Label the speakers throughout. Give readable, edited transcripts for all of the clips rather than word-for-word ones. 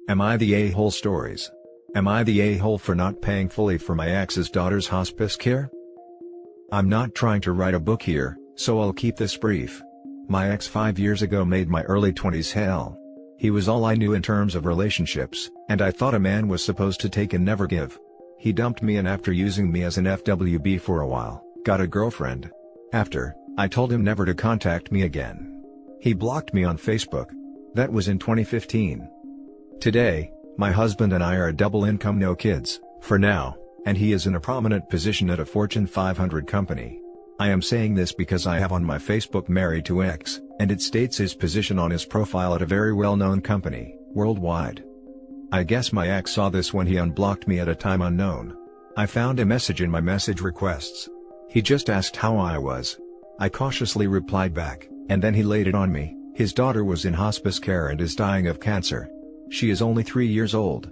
Speaker 1: Am I the a-hole stories? Am I the a-hole for not paying fully for my ex's daughter's hospice care? I'm not trying to write a book here, so I'll keep this brief. My ex 5 years ago made my early 20s hell. He was all I knew in terms of relationships, and I thought a man was supposed to take and never give. He dumped me, and after using me as an FWB for a while, got a girlfriend. After, I told him never to contact me again. He blocked me on Facebook. That was in 2015. Today, my husband and I are a double income, no kids, for now, and he is in a prominent position at a Fortune 500 company. I am saying this because I have on my Facebook married to ex, and it states his position on his profile at a very well-known company, worldwide. I guess my ex saw this when he unblocked me at a time unknown. I found a message in my message requests. He just asked how I was. I cautiously replied back, and then he laid it on me. His daughter was in hospice care and is dying of cancer. She is only 3 years old.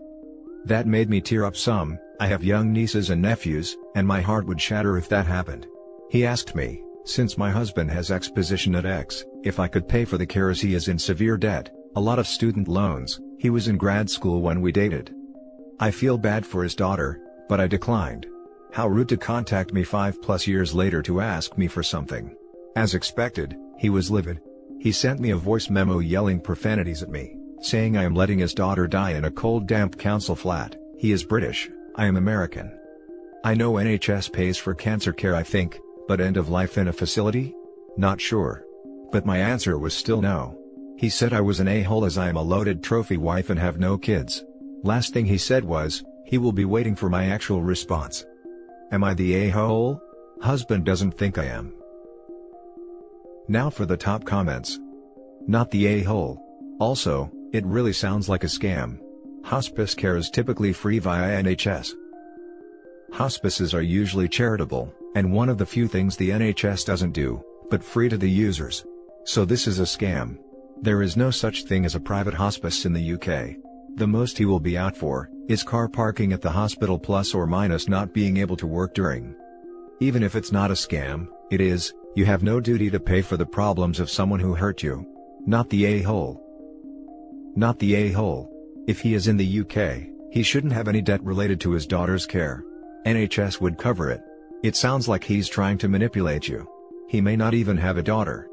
Speaker 1: That made me tear up some. I have young nieces and nephews, and my heart would shatter if that happened. He asked me, since my husband has X position at X, if I could pay for the care as he is in severe debt, a lot of student loans. He was in grad school when we dated. I feel bad for his daughter, but I declined. How rude to contact me 5+ years later to ask me for something. As expected, he was livid. He sent me a voice memo yelling profanities at me, saying I am letting his daughter die in a cold, damp council flat. He is British, I am American. I know NHS pays for cancer care, I think, but end of life in a facility? Not sure. But my answer was still no. He said I was an a-hole as I am a loaded trophy wife and have no kids. Last thing he said was, he will be waiting for my actual response. Am I the a-hole? Husband doesn't think I am. Now for the top comments. Not the a-hole. Also, it really sounds like a scam. Hospice care is typically free via NHS. Hospices are usually charitable, and one of the few things the NHS doesn't do, but free to the users. So this is a scam. There is no such thing as a private hospice in the UK. The most he will be out for is car parking at the hospital plus or minus not being able to work during. Even if it's not a scam, it is. You have no duty to pay for the problems of someone who hurt you. Not the a-hole. Not the a-hole. If he is in the UK, he shouldn't have any debt related to his daughter's care. NHS would cover it. It sounds like he's trying to manipulate you. He may not even have a daughter.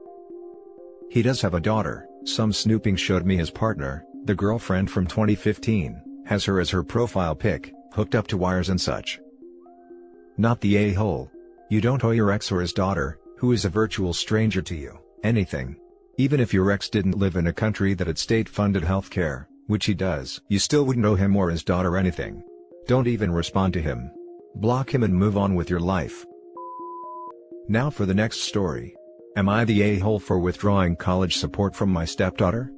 Speaker 1: He does have a daughter. Some snooping showed me his partner, the girlfriend from 2015, has her as her profile pic, hooked up to wires and such. Not the a-hole. You don't owe your ex or his daughter, who is a virtual stranger to you, anything. Even if your ex didn't live in a country that had state-funded health care, which he does, you still wouldn't owe him or his daughter anything. Don't even respond to him. Block him and move on with your life. Now for the next story. Am I the a-hole for withdrawing college support from my stepdaughter?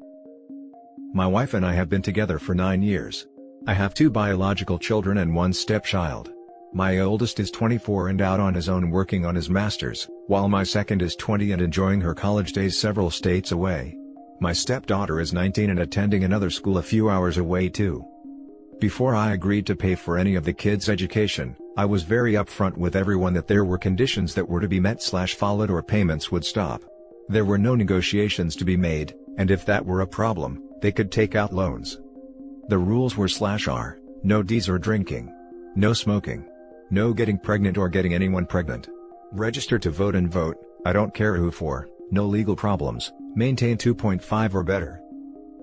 Speaker 1: My wife and I have been together for 9 years. I have 2 biological children and 1 stepchild. My oldest is 24 and out on his own working on his master's, while my second is 20 and enjoying her college days several states away. My stepdaughter is 19 and attending another school a few hours away too. Before I agreed to pay for any of the kids' education, I was very upfront with everyone that there were conditions that were to be met/followed or payments would stop. There were no negotiations to be made, and if that were a problem, they could take out loans. The rules were/are, no Ds or drinking. No smoking. No getting pregnant or getting anyone pregnant. Register to vote and vote, I don't care who for, no legal problems, maintain 2.5 or better.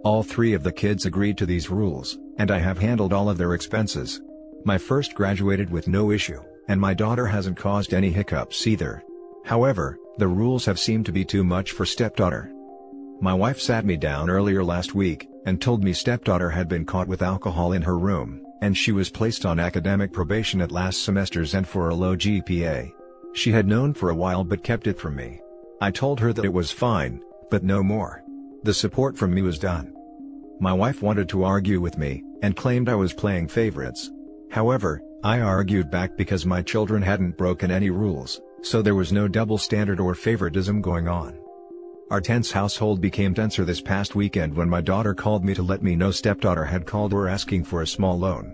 Speaker 1: All 3 of the kids agreed to these rules, and I have handled all of their expenses. My first graduated with no issue, and my daughter hasn't caused any hiccups either. However, the rules have seemed to be too much for stepdaughter. My wife sat me down earlier last week, and told me stepdaughter had been caught with alcohol in her room, and she was placed on academic probation at last semester's end for a low GPA. She had known for a while but kept it from me. I told her that it was fine, but no more. The support from me was done. My wife wanted to argue with me, and claimed I was playing favorites. However, I argued back because my children hadn't broken any rules, so there was no double standard or favoritism going on. Our tense household became tenser this past weekend when my daughter called me to let me know stepdaughter had called her asking for a small loan.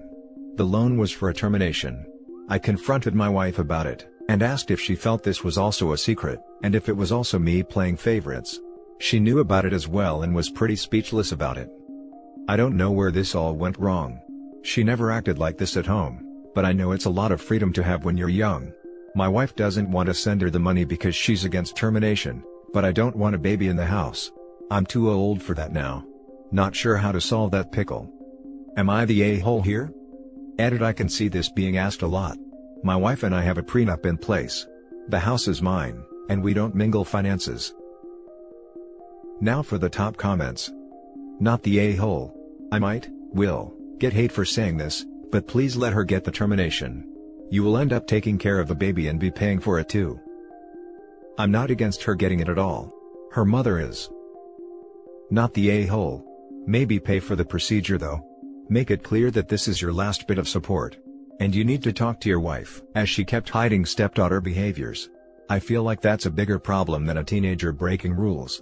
Speaker 1: The loan was for a termination. I confronted my wife about it, and asked if she felt this was also a secret, and if it was also me playing favorites. She knew about it as well and was pretty speechless about it. I don't know where this all went wrong. She never acted like this at home, but I know it's a lot of freedom to have when you're young. My wife doesn't want to send her the money because she's against termination, but I don't want a baby in the house. I'm too old for that now. Not sure how to solve that pickle. Am I the a-hole here? Edit. I can see this being asked a lot. My wife and I have a prenup in place. The house is mine, and we don't mingle finances. Now for the top comments. Not the a-hole. I will get hate for saying this, but please let her get the termination. You will end up taking care of the baby and be paying for it too. I'm not against her getting it at all. Her mother is. Not the a-hole. Maybe pay for the procedure though. Make it clear that this is your last bit of support. And you need to talk to your wife, as she kept hiding stepdaughter behaviors. I feel like that's a bigger problem than a teenager breaking rules.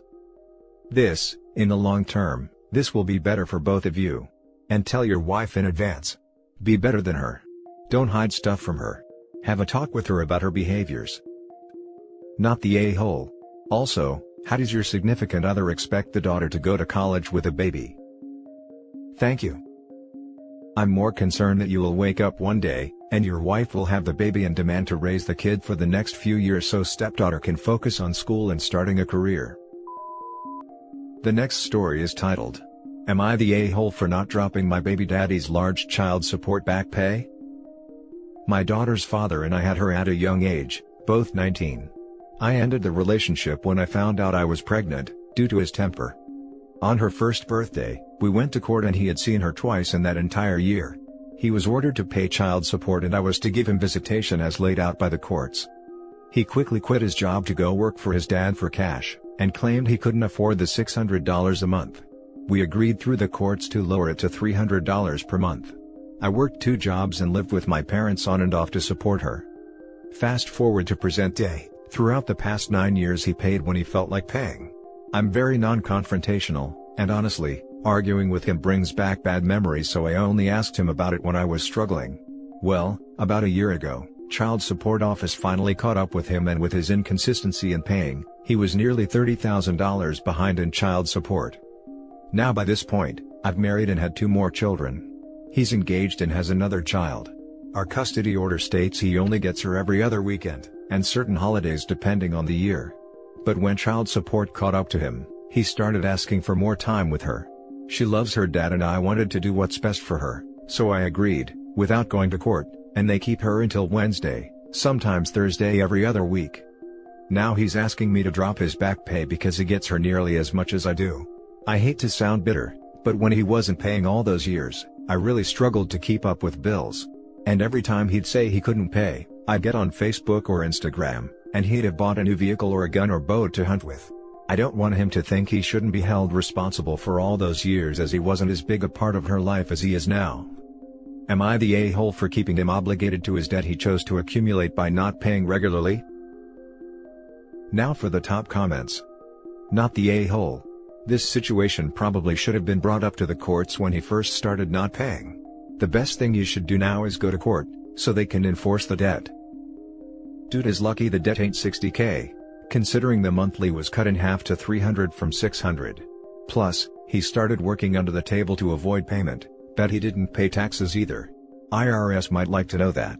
Speaker 1: In the long term, this will be better for both of you. And tell your wife in advance. Be better than her. Don't hide stuff from her. Have a talk with her about her behaviors. Not the a-hole. Also, how does your significant other expect the daughter to go to college with a baby? Thank you. I'm more concerned that you will wake up one day, and your wife will have the baby and demand to raise the kid for the next few years so stepdaughter can focus on school and starting a career. The next story is titled, Am I the a-hole for not dropping my baby daddy's large child support back pay? My daughter's father and I had her at a young age, both 19. I ended the relationship when I found out I was pregnant, due to his temper. On her first birthday, we went to court and he had seen her twice in that entire year. He was ordered to pay child support and I was to give him visitation as laid out by the courts. He quickly quit his job to go work for his dad for cash, and claimed he couldn't afford the $600 a month. We agreed through the courts to lower it to $300 per month. I worked 2 jobs and lived with my parents on and off to support her. Fast forward to present day, throughout the past 9 years he paid when he felt like paying. I'm very non-confrontational, and honestly, arguing with him brings back bad memories, so I only asked him about it when I was struggling. Well, about a year ago, Child Support Office finally caught up with him, and with his inconsistency in paying, he was nearly $30,000 behind in child support. Now by this point, I've married and had 2 more children. He's engaged and has another child. Our custody order states he only gets her every other weekend, and certain holidays depending on the year. But when child support caught up to him, he started asking for more time with her. She loves her dad and I wanted to do what's best for her, so I agreed, without going to court, and they keep her until Wednesday, sometimes Thursday every other week. Now he's asking me to drop his back pay because he gets her nearly as much as I do. I hate to sound bitter, but when he wasn't paying all those years, I really struggled to keep up with bills. And every time he'd say he couldn't pay, I'd get on Facebook or Instagram, and he'd have bought a new vehicle or a gun or boat to hunt with. I don't want him to think he shouldn't be held responsible for all those years, as he wasn't as big a part of her life as he is now. Am I the a-hole for keeping him obligated to his debt he chose to accumulate by not paying regularly? Now for the top comments. Not the a-hole. This situation probably should have been brought up to the courts when he first started not paying. The best thing you should do now is go to court, so they can enforce the debt. Dude is lucky the debt ain't $60K, considering the monthly was cut in half to $300 from $600. Plus, he started working under the table to avoid payment. Bet he didn't pay taxes either. IRS might like to know that.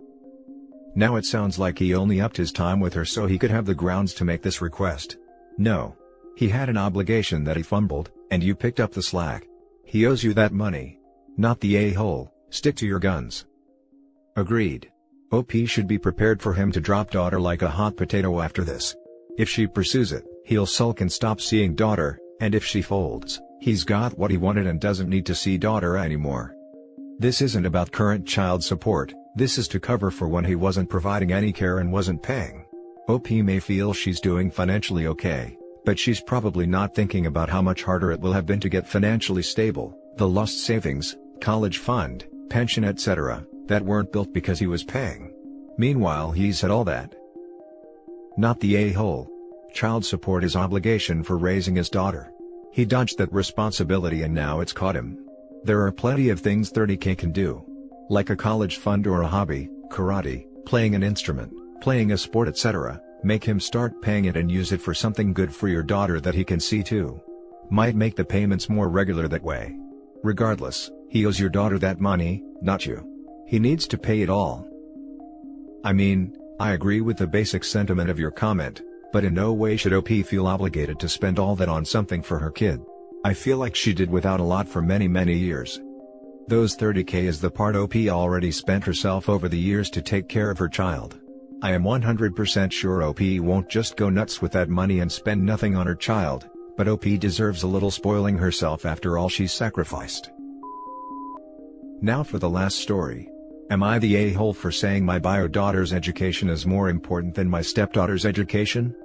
Speaker 1: Now it sounds like he only upped his time with her so he could have the grounds to make this request. No. He had an obligation that he fumbled, and you picked up the slack. He owes you that money. Not the a-hole. Stick to your guns. Agreed. OP should be prepared for him to drop daughter like a hot potato after this. If she pursues it, he'll sulk and stop seeing daughter, and if she folds, he's got what he wanted and doesn't need to see daughter anymore. This isn't about current child support, this is to cover for when he wasn't providing any care and wasn't paying. OP may feel she's doing financially okay, but she's probably not thinking about how much harder it will have been to get financially stable, the lost savings, college fund, pension etc., that weren't built because he was paying. Meanwhile he's had all that. Not the a-hole. Child support is obligation for raising his daughter. He dodged that responsibility and now it's caught him. There are plenty of things 30K can do. Like a college fund or a hobby, karate, playing an instrument, playing a sport etc. Make him start paying it and use it for something good for your daughter that he can see too. Might make the payments more regular that way. Regardless, he owes your daughter that money, not you. He needs to pay it all. I mean, I agree with the basic sentiment of your comment, but in no way should OP feel obligated to spend all that on something for her kid. I feel like she did without a lot for many years. Those $30K is the part OP already spent herself over the years to take care of her child. I am 100% sure OP won't just go nuts with that money and spend nothing on her child, but OP deserves a little spoiling herself after all she's sacrificed. Now for the last story. Am I the a-hole for saying my bio daughter's education is more important than my stepdaughter's education?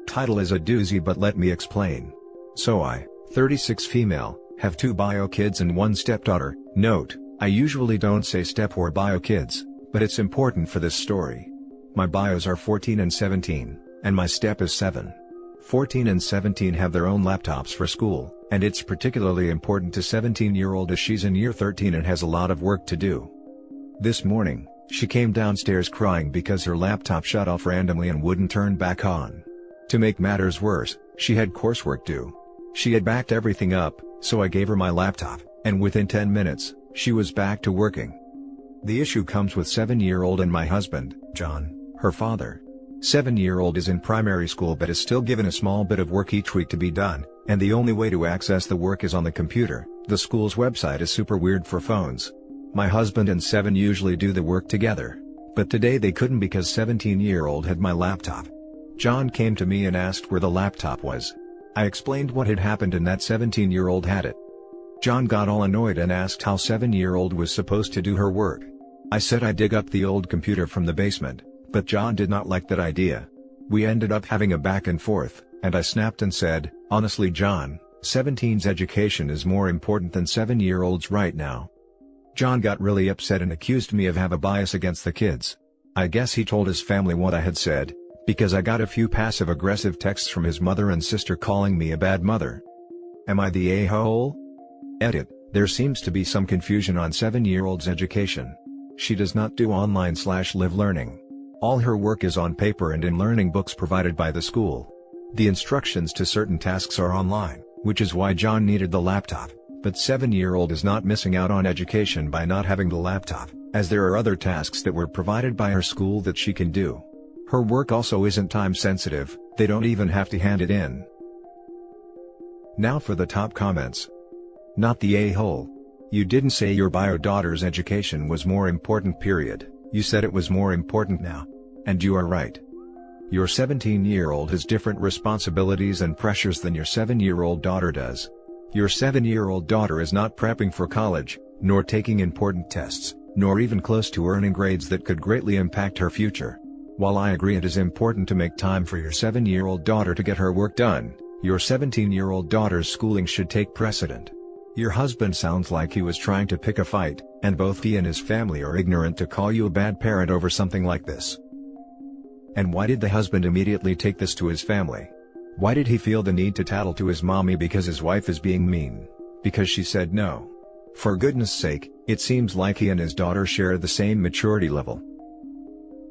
Speaker 1: Title is a doozy, but let me explain. So I, 36 female, have 2 bio kids and 1 stepdaughter. Note, I usually don't say step or bio kids, but it's important for this story. My bios are 14 and 17, and my step is 7. 14 and 17 have their own laptops for school, and it's particularly important to 17-year-old as she's in year 13 and has a lot of work to do. This morning, she came downstairs crying because her laptop shut off randomly and wouldn't turn back on. To make matters worse, she had coursework due. She had backed everything up, so I gave her my laptop, and within 10 minutes, she was back to working. The issue comes with 7-year-old and my husband, John, her father. 7-year-old is in primary school but is still given a small bit of work each week to be done, and the only way to access the work is on the computer. The school's website is super weird for phones. My husband and 7 usually do the work together, but today they couldn't because 17-year-old had my laptop. John came to me and asked where the laptop was. I explained what had happened and that 17-year-old had it. John got all annoyed and asked how 7-year-old was supposed to do her work. I said I'd dig up the old computer from the basement, but John did not like that idea. We ended up having a back and forth, and I snapped and said, honestly John, 17's education is more important than 7-year-old's right now. John got really upset and accused me of having a bias against the kids. I guess he told his family what I had said, because I got a few passive-aggressive texts from his mother and sister calling me a bad mother. Am I the a-hole? Edit, there seems to be some confusion on 7-year-old's education. She does not do online/live learning. All her work is on paper and in learning books provided by the school. The instructions to certain tasks are online, which is why John needed the laptop, but 7-year-old is not missing out on education by not having the laptop, as there are other tasks that were provided by her school that she can do. Her work also isn't time sensitive, they don't even have to hand it in. Now for the top comments. Not the a-hole. You didn't say your bio daughter's education was more important period, you said it was more important now. And you are right. Your 17-year-old has different responsibilities and pressures than your 7-year-old daughter does. Your 7-year-old daughter is not prepping for college, nor taking important tests, nor even close to earning grades that could greatly impact her future. While I agree it is important to make time for your 7-year-old daughter to get her work done, your 17-year-old daughter's schooling should take precedent. Your husband sounds like he was trying to pick a fight, and both he and his family are ignorant to call you a bad parent over something like this. And why did the husband immediately take this to his family? Why did he feel the need to tattle to his mommy because his wife is being mean? Because she said no. For goodness sake, it seems like he and his daughter share the same maturity level.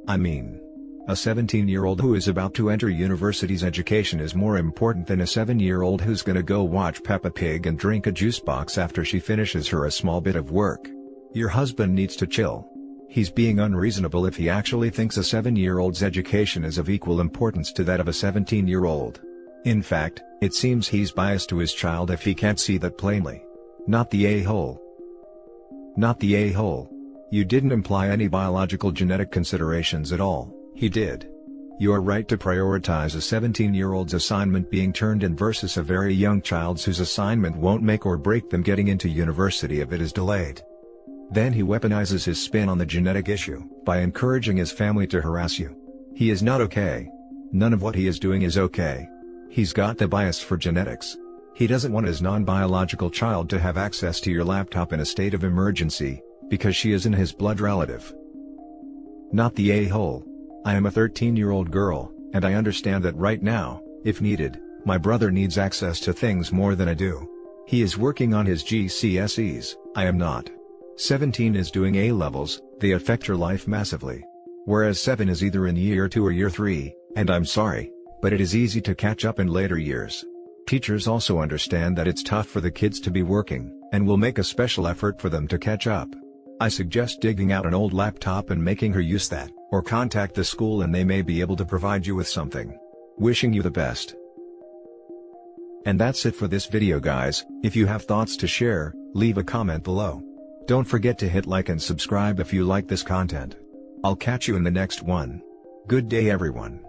Speaker 1: I mean, a 17-year-old who is about to enter university's education is more important than a 7-year-old who's gonna go watch Peppa Pig and drink a juice box after she finishes her a small bit of work. Your husband needs to chill. He's being unreasonable if he actually thinks a 7-year-old's education is of equal importance to that of a 17-year-old. In fact, it seems he's biased to his child if he can't see that plainly. Not the a-hole. Not the a-hole. You didn't imply any biological genetic considerations at all, he did. You are right to prioritize a 17-year-old's assignment being turned in versus a very young child's whose assignment won't make or break them getting into university if it is delayed. Then he weaponizes his spin on the genetic issue by encouraging his family to harass you. He is not okay. None of what he is doing is okay. He's got the bias for genetics. He doesn't want his non-biological child to have access to your laptop in a state of emergency, because she isn't his blood relative. Not the a-hole. I am a 13-year-old girl, and I understand that right now, if needed, my brother needs access to things more than I do. He is working on his GCSEs, I am not. 17 is doing A-levels, they affect your life massively. Whereas 7 is either in year 2 or year 3, and I'm sorry, but it is easy to catch up in later years. Teachers also understand that it's tough for the kids to be working, and will make a special effort for them to catch up. I suggest digging out an old laptop and making her use that, or contact the school and they may be able to provide you with something. Wishing you the best. And that's it for this video guys. If you have thoughts to share, leave a comment below. Don't forget to hit like and subscribe if you like this content. I'll catch you in the next one. Good day everyone.